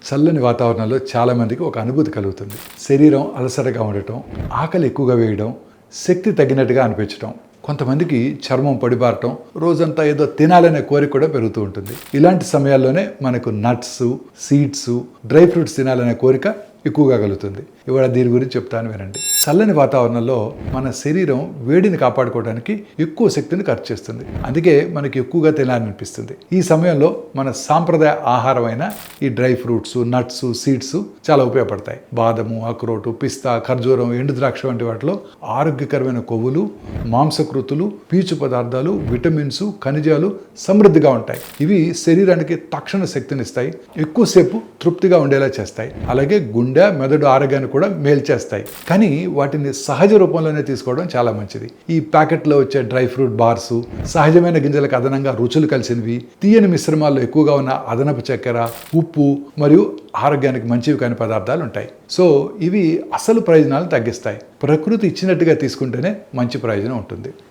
చల్లని వాతావరణంలో చాలామందికి ఒక అనుభూతి కలుగుతుంది. శరీరం అలసటగా ఉండటం, ఆకలి ఎక్కువగా వేయడం, శక్తి తగ్గినట్టుగా అనిపించడం, కొంతమందికి చర్మం పొడిబారటం, రోజంతా ఏదో తినాలనే కోరిక కూడా పెరుగుతూ ఉంటుంది. ఇలాంటి సమయాల్లోనే మనకు నట్స్, సీడ్స్, డ్రై ఫ్రూట్స్ తినాలనే కోరిక ఎక్కువగా కలుగుతుంది. ఇవాళ దీని గురించి చెప్తాను, వినండి. చల్లని వాతావరణంలో మన శరీరం వేడిని కాపాడుకోవడానికి ఎక్కువ శక్తిని ఖర్చు చేస్తుంది. అందుకే మనకి ఎక్కువగా తినాలనిపిస్తుంది. ఈ సమయంలో మన సాంప్రదాయ ఆహారమైన ఈ డ్రై ఫ్రూట్స్, నట్స్, సీడ్స్ చాలా ఉపయోగపడతాయి. బాదము, అక్రోటు, పిస్తా, ఖర్జూరం, ఎండు ద్రాక్ష వంటి వాటిలో ఆరోగ్యకరమైన కొవ్వులు, మాంసకృతులు, పీచు పదార్థాలు, విటమిన్స్, ఖనిజాలు సమృద్ధిగా ఉంటాయి. ఇవి శరీరానికి తక్షణ శక్తినిస్తాయి, ఎక్కువసేపు తృప్తిగా ఉండేలా చేస్తాయి. అలాగే గుండె, మెదడు ఆరోగ్యాన్ని కూడా మేలు చేస్తాయి. కానీ వాటిని సహజ రూపంలోనే తీసుకోవడం చాలా మంచిది. ఈ ప్యాకెట్లో వచ్చే డ్రై ఫ్రూట్ బార్స్ సహజమైన గింజలకు అదనంగా రుచులు కలిసినవి, తీయని మిశ్రమాల్లో ఎక్కువగా ఉన్న అదనపు చక్కెర, ఉప్పు మరియు ఆరోగ్యానికి మంచివి కాని పదార్థాలు ఉంటాయి. సో ఇవి అసలు ప్రయోజనాలు తగ్గిస్తాయి. ప్రకృతి ఇచ్చినట్టుగా తీసుకుంటేనే మంచి ప్రయోజనం ఉంటుంది.